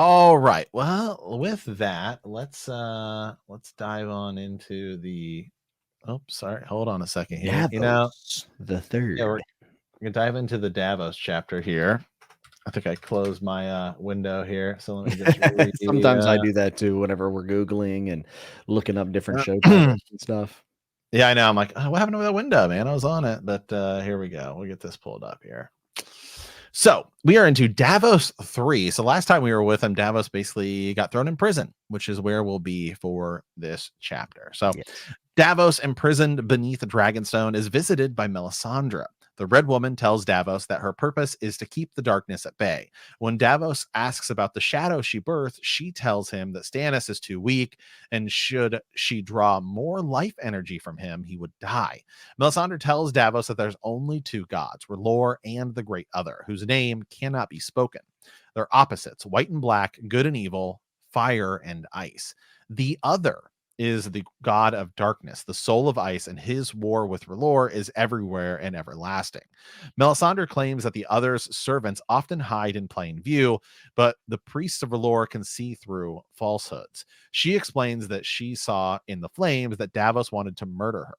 All right. Well, with that, let's dive on into the. Oh, sorry. Hold on a second here. Davos the Yeah, we're Third. gonna dive into the Davos chapter here. I think I closed my window here, so let me just read. Sometimes I do that too whenever we're Googling and looking up different show titles and stuff. Yeah, I know. I'm like, oh, what happened to that window, man? I was on it, but here we go. We'll get this pulled up here. So we are into Davos 3. So last time we were with him, Davos basically got thrown in prison, which is where we'll be for this chapter. So Yes. Davos, imprisoned beneath Dragonstone, is visited by Melisandre. The Red Woman tells Davos that her purpose is to keep the darkness at bay. When Davos asks about the shadow she birthed, she tells him that Stannis is too weak, and should she draw more life energy from him, he would die. Melisandre tells Davos that there's only two gods, R'hllor and the Great Other, whose name cannot be spoken. They're opposites, white and black, good and evil, fire and ice. The Other is the god of darkness, the soul of ice, and his war with R'hllor is everywhere and everlasting. Melisandre claims that the Other's servants often hide in plain view, but the priests of R'hllor can see through falsehoods. She explains that she saw in the flames that Davos wanted to murder her.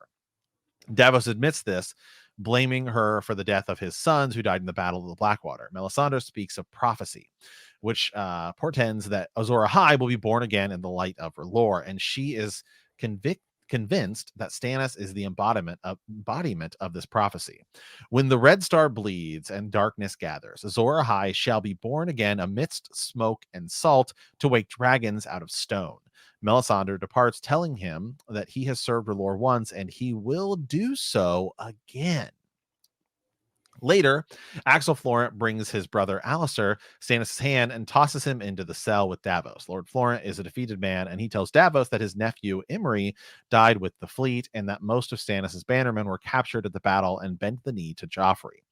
Davos admits this, blaming her for the death of his sons who died in the Battle of the Blackwater. Melisandre speaks of prophecy, which portends that Azor Ahai will be born again in the light of R'hllor, and she is convinced that Stannis is the embodiment of this prophecy. When the red star bleeds and darkness gathers, Azor Ahai shall be born again amidst smoke and salt to wake dragons out of stone. Melisandre departs, telling him that he has served R'hllor once and he will do so again. Later, Axell Florent brings his brother Alliser Stannis' hand and tosses him into the cell with Davos. Lord Florent is a defeated man, and he tells Davos that his nephew Imry died with the fleet and that most of Stannis' bannermen were captured at the battle and bent the knee to Joffrey.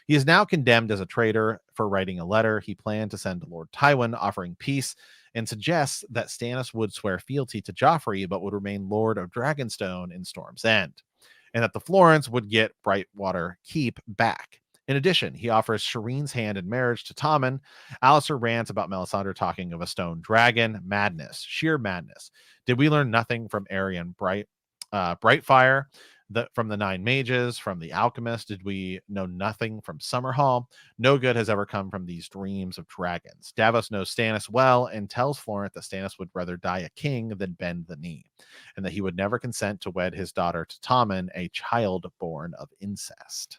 He is now condemned as a traitor for writing a letter he planned to send to Lord Tywin offering peace, and suggests that Stannis would swear fealty to Joffrey but would remain Lord of Dragonstone in Storm's End, and that the Florents would get Brightwater Keep back. In addition, he offers Shireen's hand in marriage to Tommen. Alliser rants about Melisandre talking of a stone dragon. Madness, sheer madness. Did we learn nothing from Aerion Brightfire, from the Nine Mages, from the Alchemist? Did we know nothing from Summerhall? No good has ever come from these dreams of dragons. Davos knows Stannis well and tells Florent that Stannis would rather die a king than bend the knee, and that he would never consent to wed his daughter to Tommen, a child born of incest.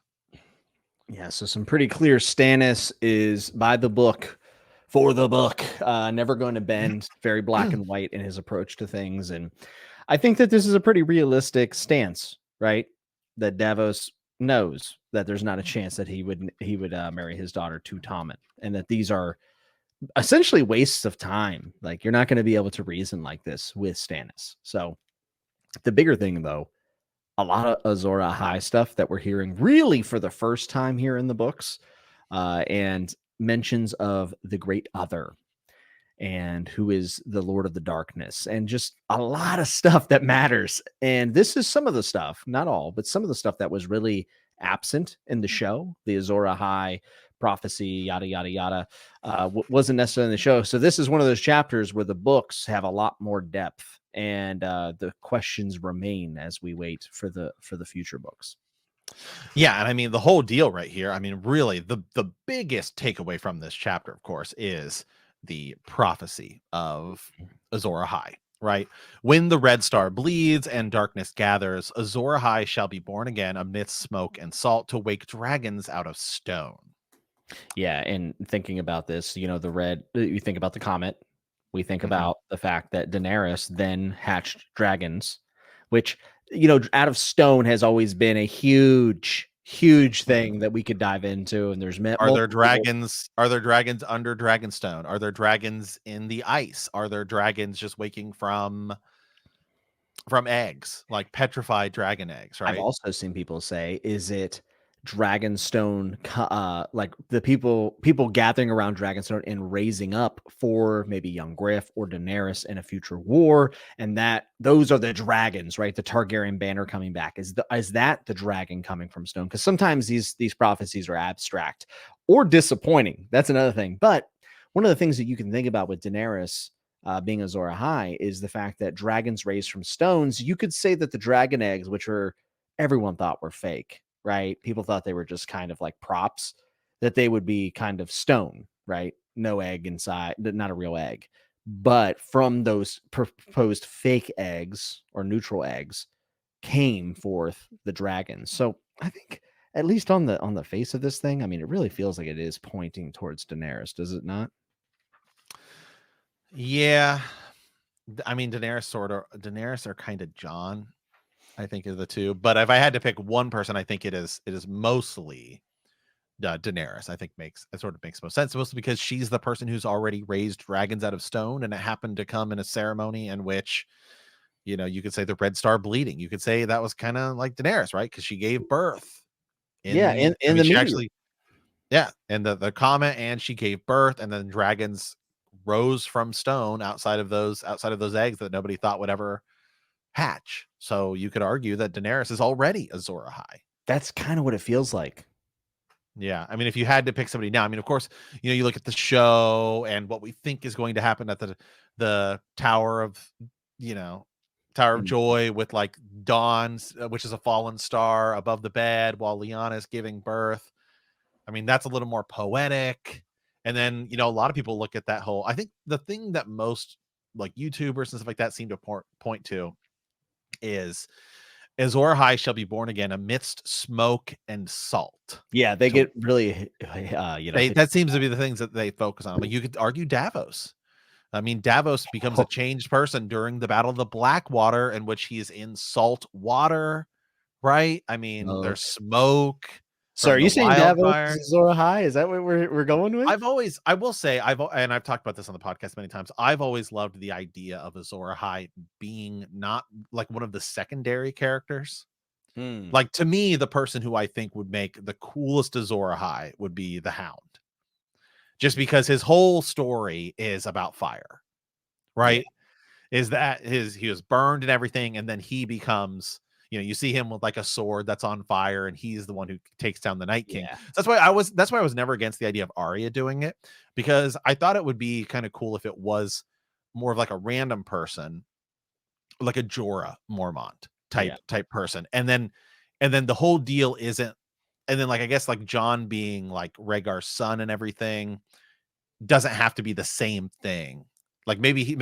Yeah, so some pretty clear Stannis is by the book, for the book, never going to bend, very black and white in his approach to things. And I think that this is a pretty realistic stance, right? That Davos knows that there's not a chance that he would marry his daughter to Tommen, and that these are essentially wastes of time. Like, you're not going to be able to reason like this with Stannis. So the bigger thing, though, a lot of Azor Ahai stuff that we're hearing really for the first time here in the books, and mentions of the Great Other and who is the Lord of the Darkness, and just a lot of stuff that matters. And this is some of the stuff, not all, but some of the stuff that was really absent in the show. The Azor Ahai prophecy, yada, yada, yada, wasn't necessarily in the show. So this is one of those chapters where the books have a lot more depth, and the questions remain as we wait for the future books. Yeah, and I mean the whole deal right here. I mean, really, the biggest takeaway from this chapter, of course, is the prophecy of Azor Ahai. Right, when the red star bleeds and darkness gathers, Azor Ahai shall be born again amidst smoke and salt to wake dragons out of stone. Yeah, and thinking about this, you think about the comet. We think about the fact that Daenerys then hatched dragons, which, out of stone has always been a huge, huge thing that we could dive into. And there's Are there dragons? Are there dragons under Dragonstone? Are there dragons in the ice? Are there dragons just waking from eggs, like petrified dragon eggs? Right. I've also seen people say, is it Dragonstone, like the people gathering around Dragonstone and raising up for maybe young Griff or Daenerys in a future war, and that those are the dragons, right? The Targaryen banner coming back. Is that the dragon coming from stone? Because sometimes these prophecies are abstract or disappointing. That's another thing. But one of the things that you can think about with Daenerys being Azor Ahai is the fact that dragons raised from stones. You could say that the dragon eggs, which were everyone thought were fake, right? People thought they were just kind of like props, that they would be kind of stone, right? No egg inside, not a real egg. But from those proposed fake eggs or neutral eggs came forth the dragons. So I think at least on the face of this thing, I mean, it really feels like it is pointing towards Daenerys, does it not? Yeah. I mean, Daenerys or kind of John, I think, are the two. But if I had to pick one person, I think it is mostly Daenerys. I think it sort of makes most sense, mostly because she's the person who's already raised dragons out of stone, and it happened to come in a ceremony in which, you could say the Red Star bleeding. You could say that was kind of like Daenerys, right? Because she gave birth Yeah, in the she meteor. actually, yeah, and the comet, and she gave birth, and then dragons rose from stone outside of those eggs that nobody thought would ever hatch. So you could argue that Daenerys is already Azor Ahai. That's kind of what it feels like. Yeah, I mean, if you had to pick somebody now, I mean, of course, you look at the show and what we think is going to happen at the Tower of, Tower of Joy, with like Dawn, which is a fallen star above the bed while Lyanna is giving birth. I mean, that's a little more poetic. And then, a lot of people look at that whole. I think the thing that most like YouTubers and stuff like that seem to point to is Azor Ahai shall be born again amidst smoke and salt. Yeah, they get really, That seems to be the things that they focus on. But you could argue Davos. I mean, Davos becomes a changed person during the Battle of the Blackwater, in which he is in salt water, right? I mean, there's smoke. So are you saying Davos is Azor Ahai? Is that what we're going with? I will say, and I've talked about this on the podcast many times. I've always loved the idea of Azor Ahai being not like one of the secondary characters. Like, to me, the person who I think would make the coolest Azor Ahai would be the Hound. Just because his whole story is about fire, right? Yeah. Is that he was burned and everything, and then he becomes, you see him with like a sword that's on fire, and he's the one who takes down the Night King. Yeah. That's why I was never against the idea of Arya doing it, because I thought it would be kind of cool if it was more of like a random person, like a Jorah Mormont type person, and then the whole deal isn't, and then like I guess like Jon being like Rhaegar's son and everything doesn't have to be the same thing. Like maybe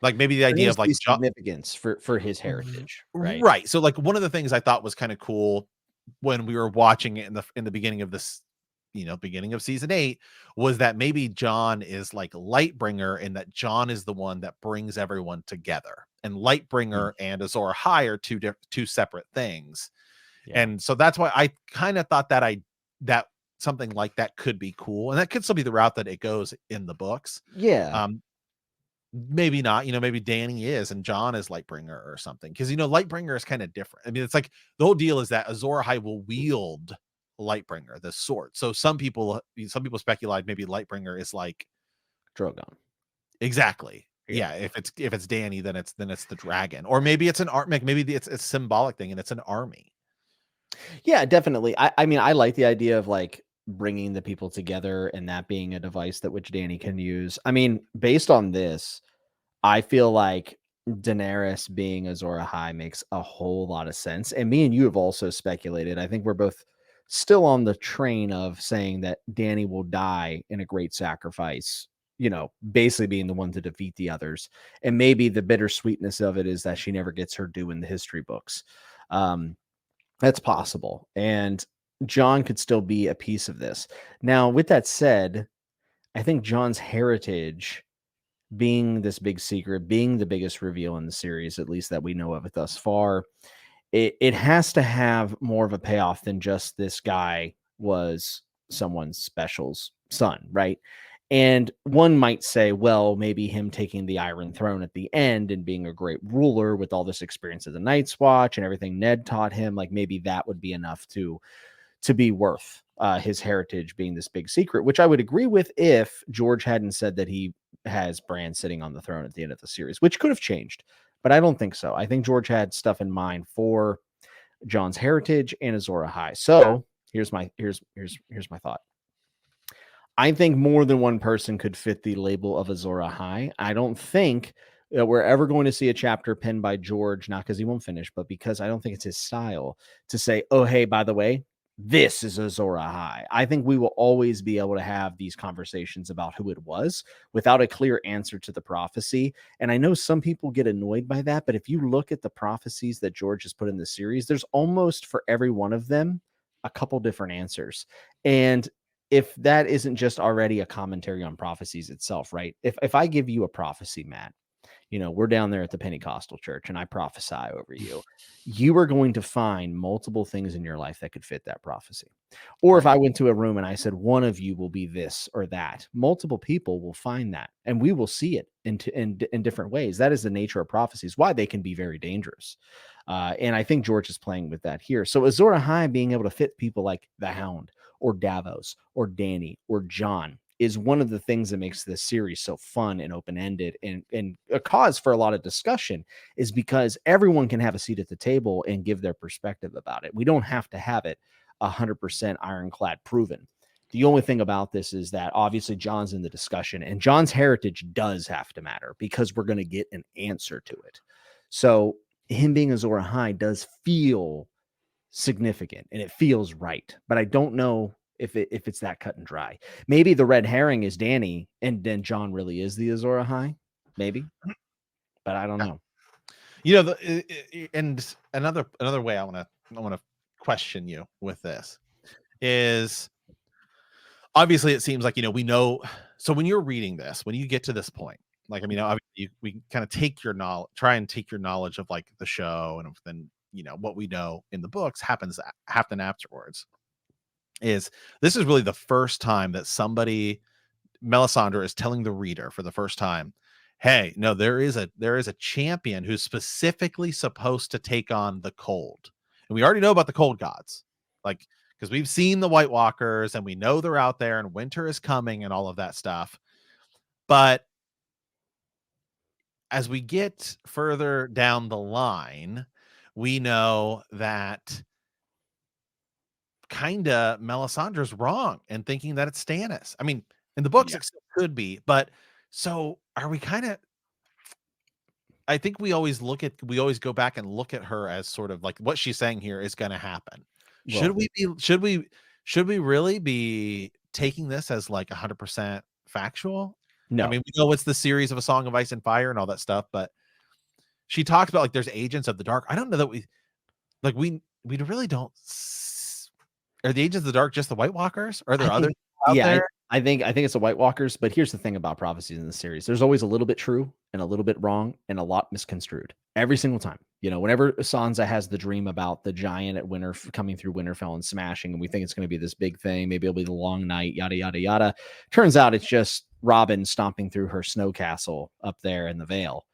maybe the idea of like significance for his heritage, right? Right. So like one of the things I thought was kind of cool when we were watching it in the beginning of this, beginning of season 8, was that maybe Jon is like Lightbringer, and that Jon is the one that brings everyone together, and Lightbringer and Azor Ahai are two separate things. Yeah. And so that's why I kind of thought that something like that could be cool, and that could still be the route that it goes in the books. Yeah. Maybe not, maybe Dany is and Jon is Lightbringer or something, because Lightbringer is kind of different. I mean, it's like the whole deal is that Azor Ahai will wield Lightbringer, the sword. So some people speculate maybe Lightbringer is like Drogon. Exactly. Yeah. If it's Dany, then it's the dragon, or maybe it's an army. Maybe it's a symbolic thing, and it's an army. Yeah, definitely. I mean, I like the idea of like bringing the people together and that being a device that which Dany can use. I mean, based on this, I feel like Daenerys being Azor Ahai makes a whole lot of sense. And me and you have also speculated. I think we're both still on the train of saying that Dany will die in a great sacrifice, basically being the one to defeat the others. And maybe the bittersweetness of it is that she never gets her due in the history books. That's possible. And Jon could still be a piece of this. Now, with that said, I think Jon's heritage being this big secret, being the biggest reveal in the series, at least that we know of it thus far, it has to have more of a payoff than just this guy was someone special's son, right? And one might say, well, maybe him taking the Iron Throne at the end and being a great ruler with all this experience of the Night's Watch and everything Ned taught him, like maybe that would be enough to be worth his heritage being this big secret, which I would agree with if George hadn't said that he has Bran sitting on the throne at the end of the series, which could have changed, but I don't think so. I think George had stuff in mind for Jon's heritage and Azor Ahai. So here's my thought. I think more than one person could fit the label of Azor Ahai. I don't think that we're ever going to see a chapter penned by George, not because he won't finish, but because I don't think it's his style to say, oh, hey, by the way, this is Azor Ahai. I think we will always be able to have these conversations about who it was without a clear answer to the prophecy. And I know some people get annoyed by that, but if you look at the prophecies that George has put in the series, there's almost for every one of them a couple different answers. And if that isn't just already a commentary on prophecies itself, right? If I give you a prophecy, Matt, we're down there at the Pentecostal church and I prophesy over you, you are going to find multiple things in your life that could fit that prophecy. Or if Right. I went to a room and I said, one of you will be this or that, multiple people will find that and we will see it in different ways. That is the nature of prophecies, why they can be very dangerous. And I think George is playing with that here. So Azor Ahai being able to fit people like the Hound or Davos or Danny or John is one of the things that makes this series so fun and open-ended and a cause for a lot of discussion is because everyone can have a seat at the table and give their perspective about it. We don't have to have it 100% ironclad proven. The only thing about this is that obviously John's in the discussion and John's heritage does have to matter because we're going to get an answer to it. So him being Azor Ahai does feel significant and it feels right, but I don't know if it's that cut and dry. Maybe the red herring is Danny and then John really is the Azor Ahai, maybe, but I don't know. And another way I want to question you with this is obviously it seems like we know. So when you're reading this, when you get to this point, like obviously we kind of take your knowledge, try and take your knowledge of like the show, and then what we know in the books happen afterwards. This is really the first time that Melisandre is telling the reader for the first time, hey, no, there is a champion who's specifically supposed to take on the cold. And we already know about the cold gods, like, because we've seen the White Walkers and we know they're out there and winter is coming and all of that stuff. But as we get further down the line, we know that kinda Melisandre's wrong in thinking that it's Stannis. I mean, in the books, Yeah. it still could be, but so are we kinda I think we always go back and look at her as sort of like what she's saying here is gonna happen. Should Well, we be should we really be taking this as like 100% factual? I no. mean, we know it's the series of A Song of Ice and Fire and all that stuff, but she talks about like there's agents of the dark. I don't know that we really don't are the agents of the dark just the White Walkers? Are I there others think, out yeah, there? I think it's the White Walkers, but here's the thing about prophecies in the series. There's always a little bit true and a little bit wrong and a lot misconstrued every single time. Whenever Sansa has the dream about the giant at coming through Winterfell and smashing, and we think it's going to be this big thing, maybe it'll be the long night, yada yada yada. Turns out it's just Robin stomping through her snow castle up there in the Vale.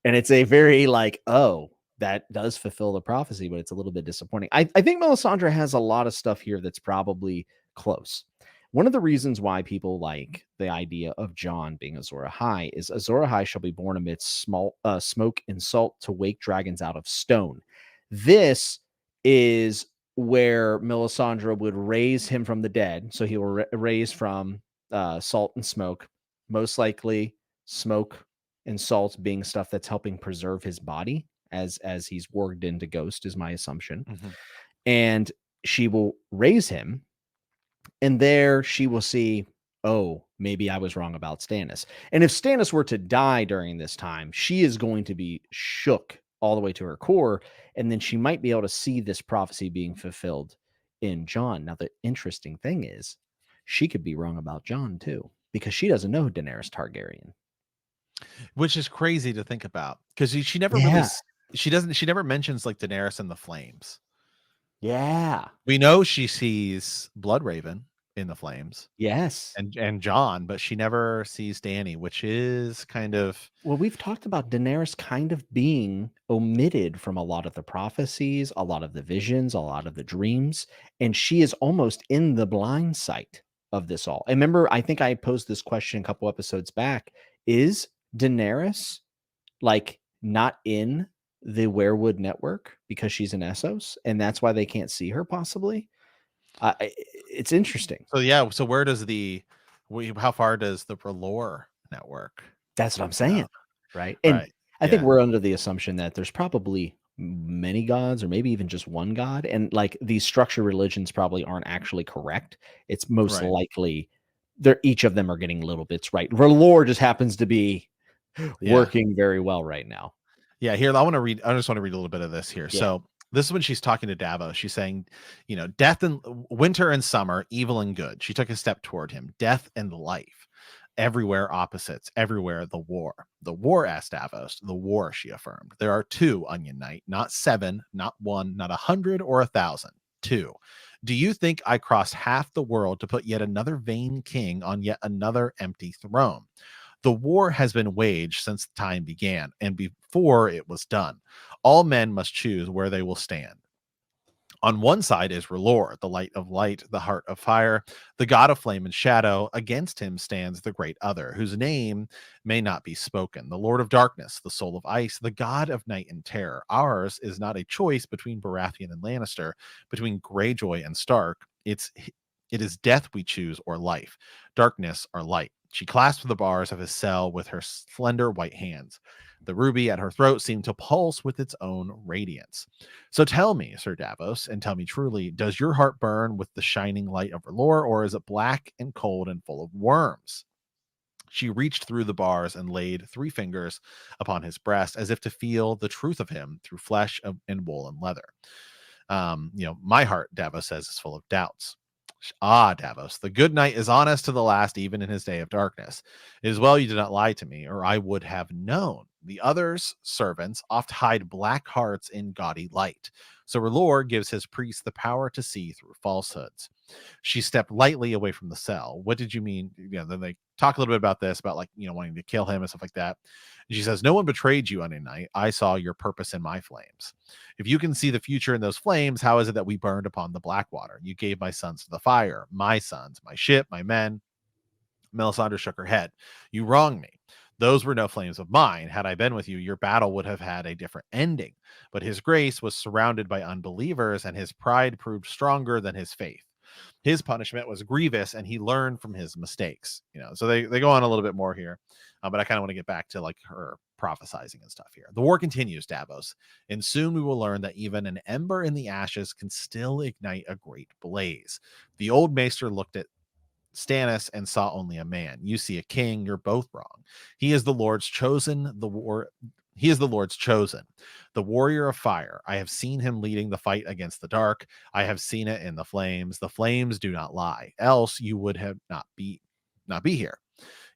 And it's a very like, oh, that does fulfill the prophecy, but it's a little bit disappointing. I think Melisandre has a lot of stuff here that's probably close. One of the reasons why people like the idea of John being Azor Ahai is Azor Ahai shall be born amidst smoke and salt to wake dragons out of stone. This is where Melisandre would raise him from the dead. So he will raise from salt and smoke, most likely smoke and salt being stuff that's helping preserve his body as he's warged into ghost is my assumption. Mhm. And she will raise him and there she will see, oh, maybe I was wrong about Stannis. And if Stannis were to die during this time, she is going to be shook all the way to her core. And then she might be able to see this prophecy being fulfilled in Jon. Now, the interesting thing is, she could be wrong about Jon too, because she doesn't know Daenerys Targaryen. Which is crazy to think about because she never really Yeah. she never mentions like Daenerys and the flames. Yeah. We know she sees Bloodraven in the flames Yes. and John, but she never sees Dany, which is kind of Well, we've talked about Daenerys kind of being omitted from a lot of the prophecies, a lot of the visions, a lot of the dreams, and she is almost in the blind sight of this all. And remember, I think I posed this question a couple episodes back. Is Daenerys like not in the Werewood network because she's in Essos, and that's why they can't see her possibly? It's interesting. so yeah. So where does the How far does the R'hllor network That's what I'm go? saying, right? And Right. I think Yeah. we're under the assumption that there's probably many gods or maybe even just one god, and like these structured religions probably aren't actually correct. It's most Right. likely they're each of them are getting little bits right. R'hllor just happens to be Yeah. working very well right now. Yeah, here I want to read. I just want to read a little bit of this here. Yeah. So this is when she's talking to Davos. She's saying, death and winter and summer, evil and good. She took a step toward him. Death and life, everywhere opposites. Everywhere the war. The war, asked Davos. The war, she affirmed. There are two, Onion Knight, not seven, not one, not 100 or 1,000. Two. Do you think I crossed half the world to put yet another vain king on yet another empty throne? The war has been waged since time began, and before it was done. All men must choose where they will stand. On one side is R'hllor, the light of light, the heart of fire, the god of flame and shadow. Against him stands the great other, whose name may not be spoken, the lord of darkness, the soul of ice, the god of night and terror. Ours is not a choice between Baratheon and Lannister, between Greyjoy and Stark. It is death we choose, or life, darkness or light. She clasped the bars of his cell with her slender white hands. The ruby at her throat seemed to pulse with its own radiance. So tell me, Sir Davos, and tell me truly, does your heart burn with the shining light of R'hllor, or is it black and cold and full of worms? She reached through the bars and laid 3 fingers upon his breast as if to feel the truth of him through flesh and wool and leather. My heart, Davos says, is full of doubts. Ah, Davos, the good knight is honest to the last, even in his day of darkness. It is well you did not lie to me, or I would have known. The others' servants oft hide black hearts in gaudy light. So R'hllor gives his priests the power to see through falsehoods. She stepped lightly away from the cell. What did you mean? Then they talk a little bit about this, about wanting to kill him and stuff like that. And she says, no one betrayed you on a night. I saw your purpose in my flames. If you can see the future in those flames, how is it that we burned upon the Blackwater? You gave my sons to the fire, my sons, my ship, my men. Melisandre shook her head. You wrong me. Those were no flames of mine. Had I been with you, your battle would have had a different ending. But his grace was surrounded by unbelievers, and his pride proved stronger than his faith. His punishment was grievous, and he learned from his mistakes. So they go on a little bit more here, but I kind of want to get back to her prophesizing and stuff here. The war continues, Davos, and soon we will learn that even an ember in the ashes can still ignite a great blaze. The old maester looked at Stannis and saw only a man. You see a king. You're both wrong. He is the Lord's chosen. He is the Lord's chosen, the warrior of fire. I have seen him leading the fight against the dark. I have seen it in the flames. The flames do not lie. Else you would have not be here.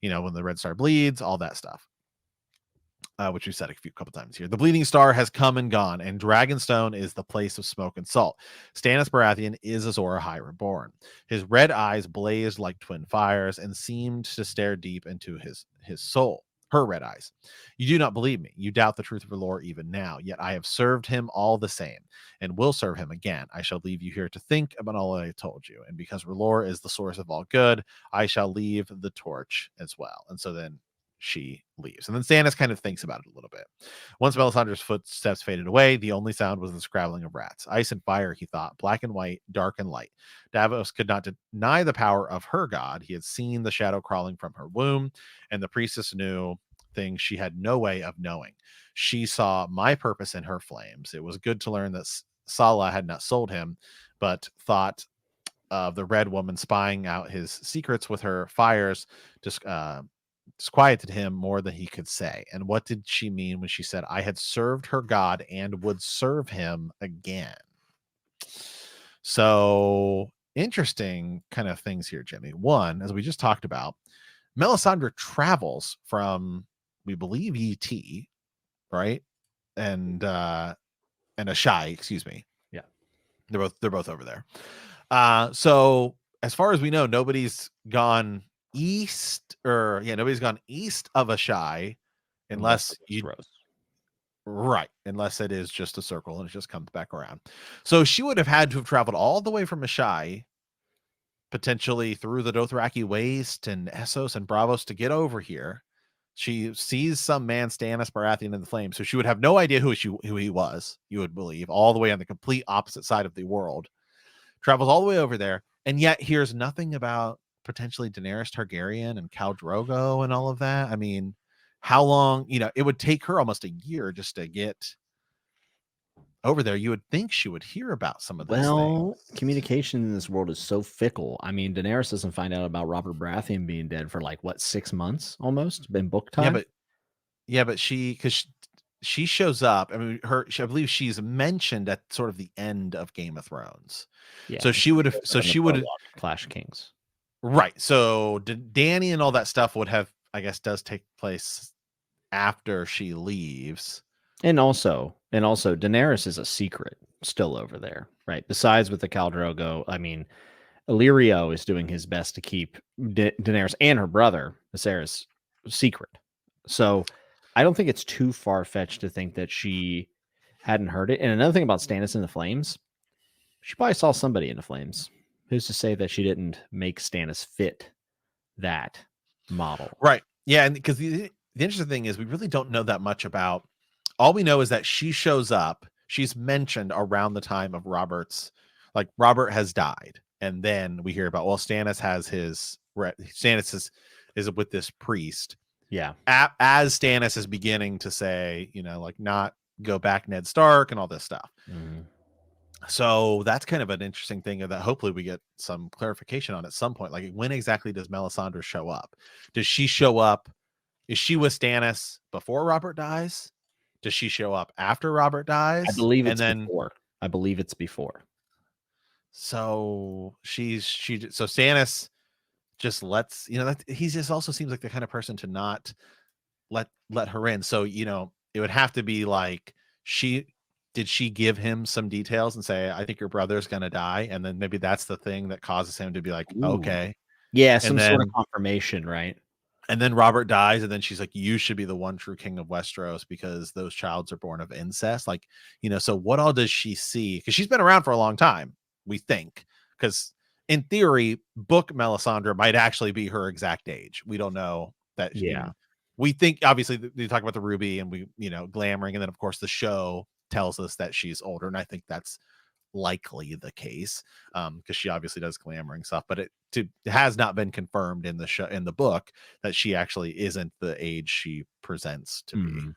When the Red Star bleeds, all that stuff. Which we said a couple times here. The Bleeding Star has come and gone, and Dragonstone is the place of smoke and salt. Stannis Baratheon is Azor Ahai reborn. His red eyes blazed like twin fires and seemed to stare deep into his soul. Her red eyes. You do not believe me. You doubt the truth of R'hllor even now. Yet I have served him all the same, and will serve him again. I shall leave you here to think about all I told you. And because R'hllor is the source of all good, I shall leave the torch as well. And so then she leaves. And then Stannis kind of thinks about it a little bit. Once Melisandre's footsteps faded away, the only sound was the scrabbling of rats. Ice and fire, he thought, black and white, dark and light. Davos could not deny the power of her god. He had seen the shadow crawling from her womb, and the priestess knew things she had no way of knowing. She saw my purpose in her flames. It was good to learn that Sala had not sold him, but thought of the red woman spying out his secrets with her fires disquieted him more than he could say. And what did she mean when she said, I had served her God and would serve him again? So interesting kind of things here, Jimmy. One, as we just talked about, Melisandre travels from, we believe, ET, right? And Ahai, excuse me. Yeah. They're both over there. So as far as we know, nobody's gone east, nobody's gone east of Ahai unless unless it is just a circle and it just comes back around. So she would have had to have traveled all the way from Ahai, potentially through the Dothraki Waste and Essos and Bravos to get over here. She sees some man, Stannis Baratheon, in the flames, so she would have no idea who he was, you would believe, all the way on the complete opposite side of the world. Travels all the way over there, and yet hears nothing about potentially Daenerys Targaryen and Khal Drogo and all of that. I mean, how long, it would take her almost a year just to get over there. You would think she would hear about some of those things. Well, communication in this world is so fickle. I mean, Daenerys doesn't find out about Robert Baratheon being dead for like what 6 months almost in book Yeah, time. but because she shows up. I mean, I believe she's mentioned at sort of the end of Game of Thrones. Yeah, So and she would have. shows So up in the she would have. prologue to Clash of Kings. Right. So Danny and all that stuff would have, I guess, does take place after she leaves. And also, Daenerys is a secret still over there, right? Besides with the Khal Drogo, I mean, Illyrio is doing his best to keep Daenerys and her brother Viserys secret. So I don't think it's too far fetched to think that she hadn't heard it. And another thing about Stannis in the Flames, she probably saw somebody in the Flames. Who's to say that she didn't make Stannis fit that model? Right. Yeah. And because the interesting thing is, we really don't know that much about. All we know is that she shows up. She's mentioned around the time of Robert's, like Robert has died. And then we hear about, well, Stannis has Stannis is with this priest. Yeah. As Stannis is beginning to say, like not go back Ned Stark and all this stuff. Mm-hmm. So that's kind of an interesting thing that hopefully we get some clarification on at some point. Like, when exactly does Melisandre show up? Does she show up? Is she with Stannis before Robert dies? Does she show up after Robert dies? I believe And it's then before. I believe it's before. So so Stannis just lets, that he just also seems like the kind of person to not let her in. So, it would have to be like, did she give him some details and say, I think your brother's gonna die? And then maybe that's the thing that causes him to be like, Ooh. okay. Yeah, And some sort of then confirmation, right? Robert dies, and then she's like, you should be the one true king of Westeros because those childs are born of incest. Like, so what all does she see? Because she's been around for a long time, we think. Because in theory, book Melisandre might actually be her exact age. We don't know that. Yeah. We think, obviously, they talk about the ruby and we, glamoring. And then, of course, the show tells us that she's older. And I think that's likely the case, because she obviously does glamoring stuff, but it has not been confirmed in the show, in the book, that she actually isn't the age she presents to be.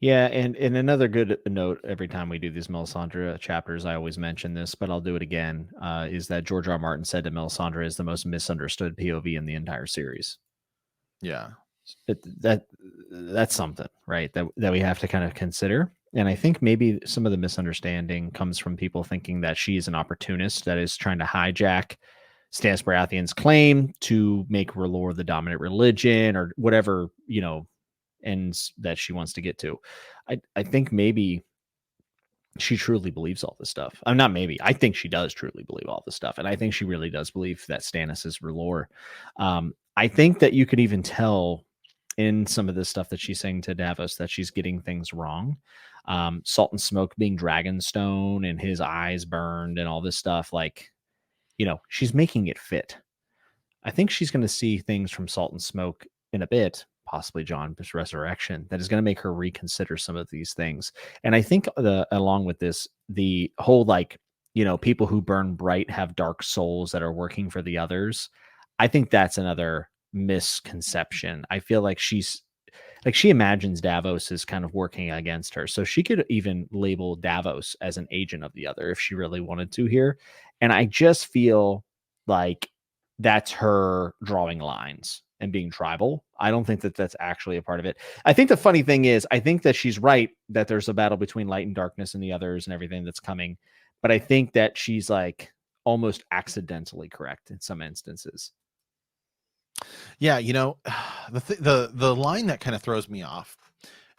Yeah, and another good note every time we do these Melisandre chapters, I always mention this, but I'll do it again, is that George R. R. Martin said that Melisandre is the most misunderstood POV in the entire series. Yeah. That's something, right? That we have to kind of consider. And I think maybe some of the misunderstanding comes from people thinking that she's an opportunist that is trying to hijack Stannis Baratheon's claim to make R'hllor the dominant religion or whatever, ends that she wants to get to. I think maybe she truly believes all this stuff. I'm not maybe. I think she does truly believe all this stuff. And I think she really does believe that Stannis is R'hllor. I think that you could even tell in some of this stuff that she's saying to Davos that she's getting things wrong. Salt and Smoke being Dragonstone and his eyes burned and all this stuff. Like, she's making it fit. I think she's going to see things from Salt and Smoke in a bit, possibly Jon's resurrection, that is going to make her reconsider some of these things. And I think along with this, the whole people who burn bright have dark souls that are working for the others. I think that's another misconception. I feel like she imagines Davos is kind of working against her. So she could even label Davos as an agent of the other if she really wanted to here. And I just feel like that's her drawing lines and being tribal. I don't think that that's actually a part of it. I think the funny thing is, I think that she's right that there's a battle between light and darkness and the others and everything that's coming. But I think that she's like almost accidentally correct in some instances. Yeah, the line that kind of throws me off,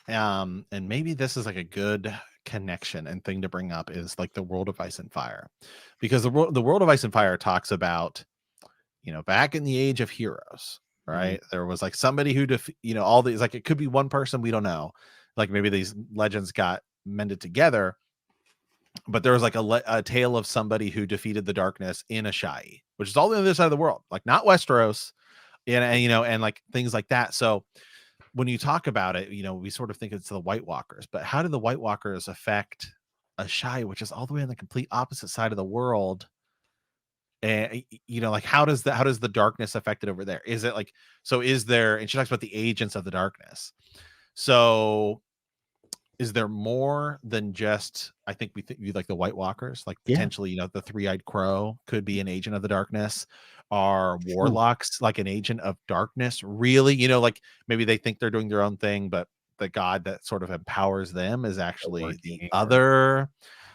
and maybe this is like a good connection and thing to bring up, is like the World of Ice and Fire, because the World of Ice and Fire talks about, back in the Age of Heroes, right? Mm-hmm. There was like somebody who all these, like, it could be one person, we don't know, like maybe these legends got mended together, but there was like a tale of somebody who defeated the darkness in Ahai, which is all the other side of the world, like not Westeros. And like things like that. So when you talk about it, we sort of think it's the White Walkers, but how do the White Walkers affect Ahai, which is all the way on the complete opposite side of the world? And like how does the darkness affect it over there? Is it like, so is there, and she talks about the agents of the darkness. So is there more than just, I think we think like the White Walkers, like Yeah. potentially, the three-eyed crow could be an agent of the darkness. Are Ooh, warlocks like an agent of darkness? Really? Like maybe they think they're doing their own thing, but the god that sort of empowers them is the actually the Working. other.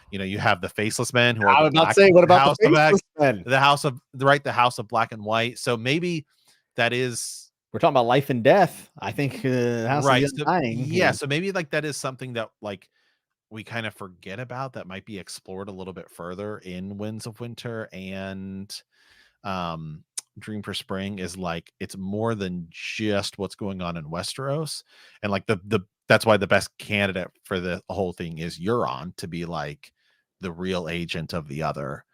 You have the faceless men who are I the was about to black say, what about the house of faceless men? the house of right, the house of black and white. So maybe that is We're talking about life and death. I think House of the right. So Undying. yeah, so maybe like that is something that like we kind of forget about, that might be explored a little bit further in Winds of Winter and um Dream for Spring, is like it's more than just what's going on in Westeros. And like the that's why the best candidate for the whole thing is Euron, to be like the real agent of the other,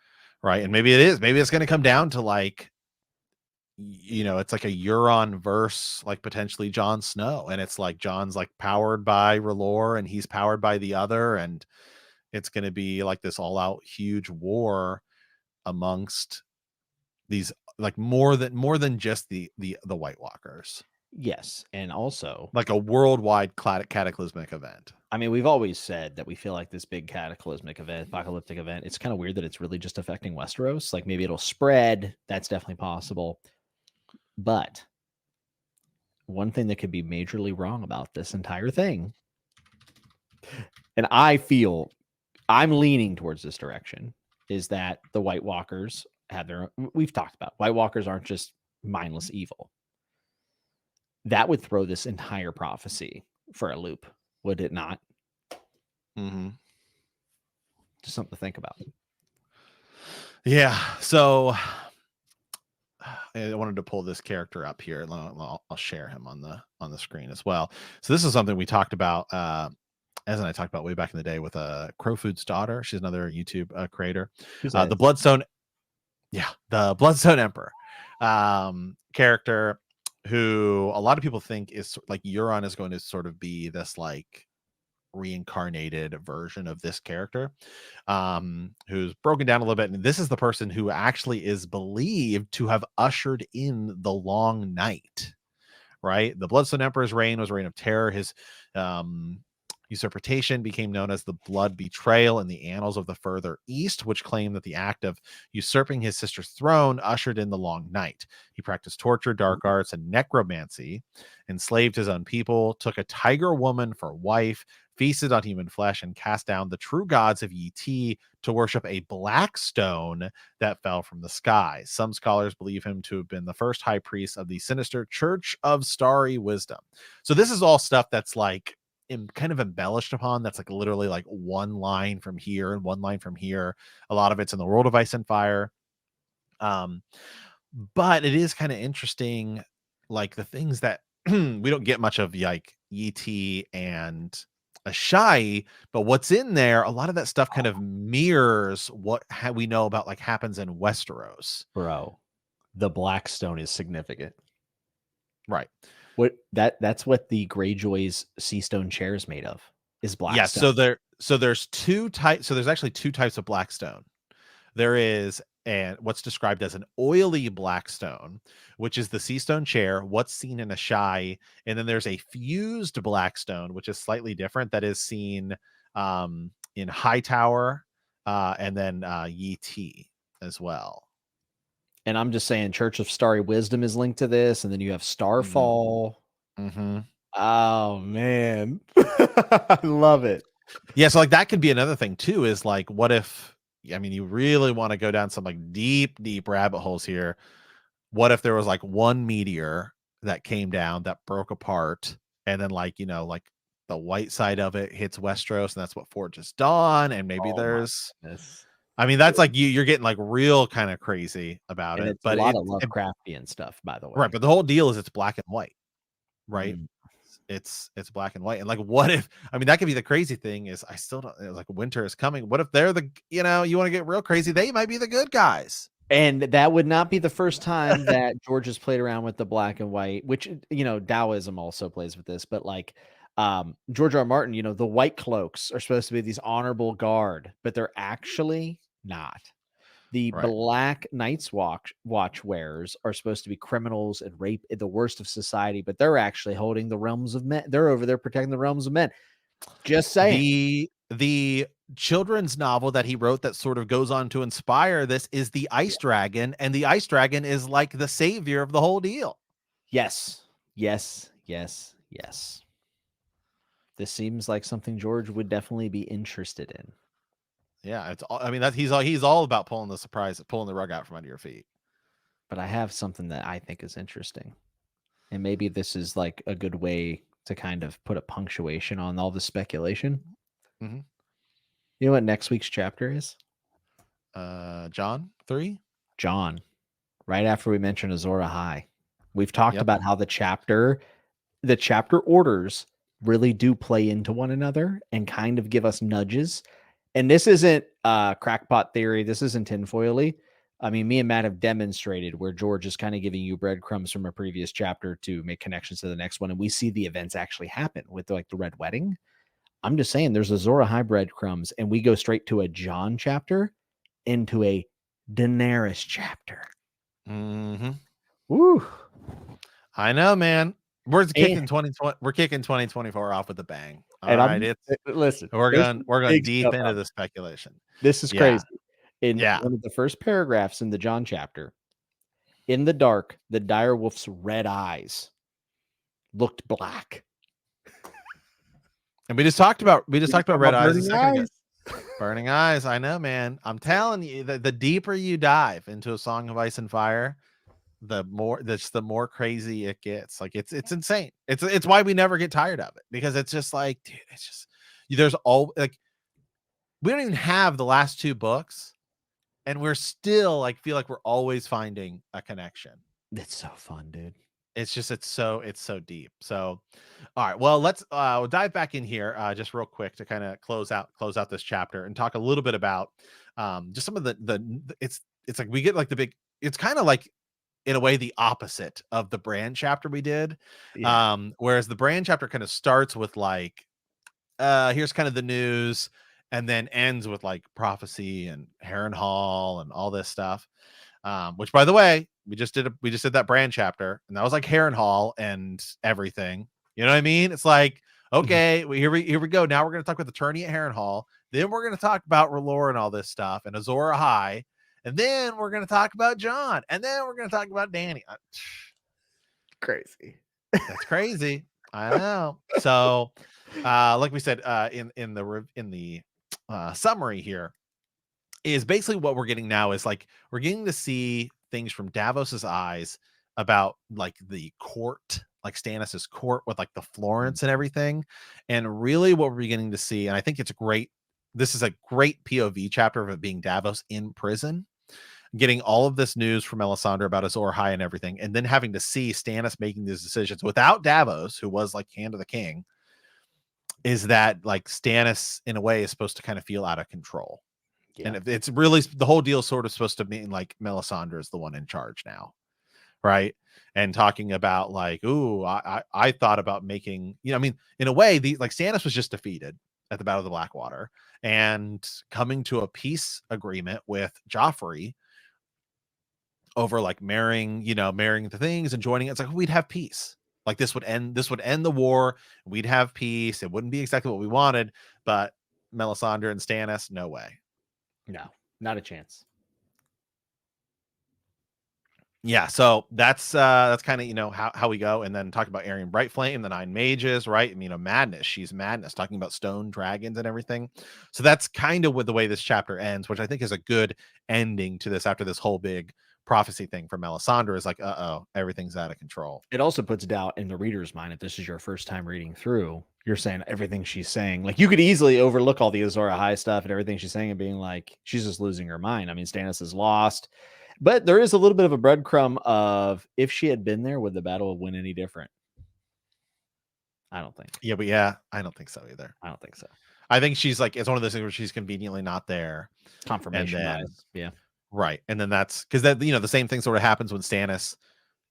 right? And maybe it's going to come down to like, it's like a Euron verse, like potentially Jon Snow, and it's like Jon's like powered by R'hllor and he's powered by the other, and it's going to be like this all out huge war amongst these, like more than just the White Walkers, Yes, and also, like a worldwide cataclysmic event. I mean, we've always said that we feel like this big cataclysmic event, apocalyptic event, it's kind of weird that it's really just affecting Westeros. Like maybe it'll spread. That's definitely possible. But one thing that could be majorly wrong about this entire thing, and I feel I'm leaning towards this direction, is that the White Walkers have their own, we've talked about White Walkers aren't just mindless evil. That would throw this entire prophecy for a loop, would it not? Mm-hmm. Just something to think about. Yeah. So I wanted to pull this character up here. I'll share him on the screen as well. So this is something we talked about. As and I talked about way back in the day with Crowfood's daughter. She's another YouTube creator. Who's that? The Bloodstone, the Bloodstone Emperor character, who a lot of people think is like Euron is going to sort of be this like reincarnated version of this character, who's broken down a little bit. And this is the person who actually is believed to have ushered in the Long Night, right? The Bloodstone Emperor's reign was a reign of terror. His usurpation became known as the Blood Betrayal in the annals of the Further East, which claimed that the act of usurping his sister's throne ushered in the Long Night. He practiced torture, dark arts, and necromancy, enslaved his own people, took a tiger woman for wife, feasted on human flesh, and cast down the true gods of Yi to worship a black stone that fell from the sky. Some scholars believe him to have been the first high priest of the sinister Church of Starry Wisdom. So this is all stuff that's like kind of embellished upon. That's like literally like one line from here and one line from here. A lot of it's in the world of Ice and Fire. But it is kind of interesting, like the things that we don't get much of, like Yi and Ahai, but what's in there, a lot of that stuff kind of mirrors what we know about like happens in Westeros. Bro, the Blackstone is significant. Right. That's what the Greyjoy's sea stone chair is made of, is Blackstone. Yeah, so there's two types. So there's actually two types of Blackstone. There is what's described as an oily Blackstone, which is the sea stone chair, what's seen in Ahai, and then there's a fused Blackstone, which is slightly different, that is seen in Hightower and then Yi as well. And I'm just saying, Church of Starry Wisdom is linked to this, and then you have Starfall. Mm-hmm. Oh man, I love it. Yeah, so like that could be another thing too, is like, what if, I mean, you really want to go down some like deep rabbit holes here. What if there was like one meteor that came down that broke apart, and then like, like the white side of it hits Westeros, and that's what forges Dawn, and maybe I mean, that's like you're getting like real kind of crazy about and it, it's a but lot of Lovecraftian stuff, by the way. right, but the whole deal is it's black and white, right? Mm. It's black and white. And like, what if, I mean, that could be the crazy thing, is I still don't, like, winter is coming. What if they're the, you want to get real crazy, they might be the good guys. And that would not be the first time that George has played around with the black and white, which, Taoism also plays with this, but like George R. Martin, the white cloaks are supposed to be these honorable guard, but they're actually not. The Right. Black Knights watch wearers are supposed to be criminals and rape, the worst of society, but they're actually holding the realms of men. They're over there protecting the realms of men. Just saying. The children's novel that he wrote that sort of goes on to inspire this is the Ice Dragon, and the Ice Dragon is like the savior of the whole deal. Yes. Yes. Yes. Yes. This seems like something George would definitely be interested in. Yeah, it's all, I mean that he's all about pulling the rug out from under your feet. But I have something that I think is interesting. And maybe this is like a good way to kind of put a punctuation on all the speculation. Mm-hmm. You know what next week's chapter is? John 3. John. Right after we mentioned Azor Ahai. We've talked Yep. about how the chapter orders really do play into one another and kind of give us nudges. And this isn't crackpot theory. This isn't tinfoily. I mean, me and Matt have demonstrated where George is kind of giving you breadcrumbs from a previous chapter to make connections to the next one. And we see the events actually happen with like the Red Wedding. I'm just saying there's Azor Ahai breadcrumbs, and we go straight to a John chapter into a Daenerys chapter. Mm-hmm. Woo. I know, man. We're kicking 2024 off with a bang. All right, listen. we're going deep into the speculation. This is crazy. In Yeah. one of the first paragraphs in the John chapter, in the dark, the direwolf's red eyes looked black. And we just talked about red eyes. Burning eyes. I know, man. I'm telling you, the deeper you dive into A Song of Ice and Fire, the more crazy it gets. Like it's insane. It's why we never get tired of it, because it's just like, dude, it's just there's all like we don't even have the last two books, and we're still like feel like we're always finding a connection. It's so fun, dude. It's so deep. So, all right, well, let's we'll dive back in here just real quick to kind of close out this chapter and talk a little bit about just some of the it's like we get like the big, it's kind of like in a way the opposite of the Bran chapter we did. Yeah. Whereas the Bran chapter kind of starts with like here's kind of the news, and then ends with like prophecy and Harrenhal and all this stuff. Which, by the way, we just did that Bran chapter, and that was like Harrenhal and everything. You know what I mean? It's like, okay, here we go. Now we're going to talk about the tourney at Harrenhal. Then we're going to talk about R'hllor and all this stuff, and Azor Ahai, and then we're going to talk about John, and then we're going to talk about Dany. Crazy. That's crazy. I know. So, like we said, in the summary here, is basically what we're getting now is like we're getting to see things from Davos's eyes about like the court, like Stannis's court with like the Florents and everything. And really what we're beginning to see, and I think it's great. This is a great POV chapter of it being Davos in prison, getting all of this news from Melisandre about Azor Ahai and everything, and then having to see Stannis making these decisions without Davos, who was like hand of the king, is that like Stannis in a way is supposed to kind of feel out of control. Yeah. And it's really the whole deal sort of supposed to mean like Melisandre is the one in charge now, right? And talking about like, ooh, I thought about making, I mean, in a way, like Stannis was just defeated at the Battle of the Blackwater and coming to a peace agreement with Joffrey over like marrying the things and joining. It's like we'd have peace. Like this would end the war. We'd have peace. It wouldn't be exactly what we wanted, but Melisandre and Stannis, no way. No, not a chance. Yeah, so that's kind of how we go, and then talk about Arryn Brightflame, the Nine Mages, right? And madness. She's madness, talking about stone dragons and everything. So that's kind of with the way this chapter ends, which I think is a good ending to this after this whole big prophecy thing for Melisandre is like, everything's out of control. It also puts doubt in the reader's mind. If this is your first time reading through, you're saying everything she's saying, like you could easily overlook all the Azor Ahai stuff and everything she's saying and being like, she's just losing her mind. I mean, Stannis is lost, but there is a little bit of a breadcrumb of if she had been there, would the battle win any different? I don't think. Yeah, but I don't think so either. I don't think so. I think she's like, it's one of those things where she's conveniently not there. Confirmation bias. Yeah. Right. And then that's because that, the same thing sort of happens when Stannis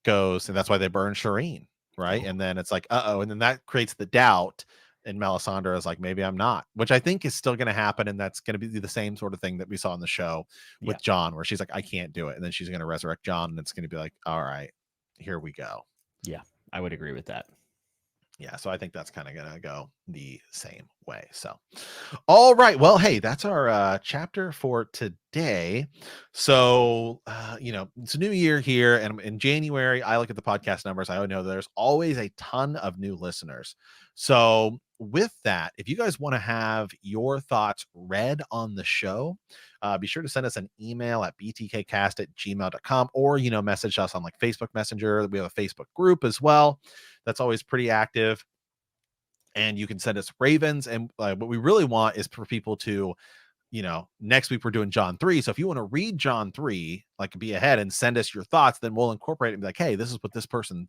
goes, and that's why they burn Shireen. Right. And then it's like, and then that creates the doubt And Melisandre is like, maybe I'm not, which I think is still going to happen. And that's going to be the same sort of thing that we saw in the show with Jon, where she's like, I can't do it. And then she's going to resurrect Jon, and it's going to be like, all right, here we go. Yeah, I would agree with that. Yeah, so I think that's kind of going to go the same way. So, all right. Well, hey, that's our chapter for today. So, it's a new year here. And in January, I look at the podcast numbers. I know there's always a ton of new listeners. So, with that, if you guys want to have your thoughts read on the show, be sure to send us an email at btkcast@gmail.com, or, message us on like Facebook Messenger. We have a Facebook group as well. That's always pretty active. And you can send us ravens. And what we really want is for people to, next week we're doing Jon 3. So if you want to read Jon 3, like be ahead and send us your thoughts, then we'll incorporate it and be like, hey, this is what this person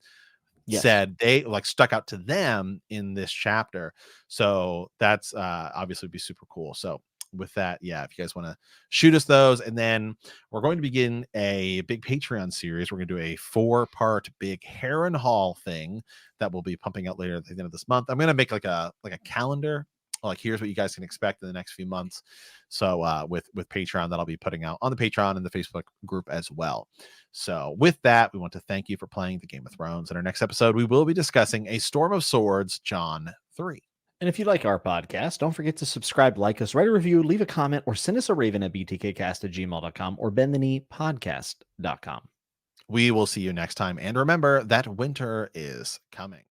said they like stuck out to them in this chapter. So that's obviously be super cool. So with that, yeah, if you guys want to shoot us those, and then we're going to begin a big Patreon series. We're going to do a 4-part big Harrenhal thing that will be pumping out later at the end of this month. I'm going to make like a calendar, like here's what you guys can expect in the next few months. So with Patreon, that I'll be putting out on the Patreon and the Facebook group as well. So with that, we want to thank you for playing the Game of Thrones. In our next episode, we will be discussing A Storm of Swords, Jon 3. And if you like our podcast, don't forget to subscribe, like us, write a review, leave a comment, or send us a raven at btkcast@gmail.com or bendthekneepodcast.com. We will see you next time. And remember that winter is coming.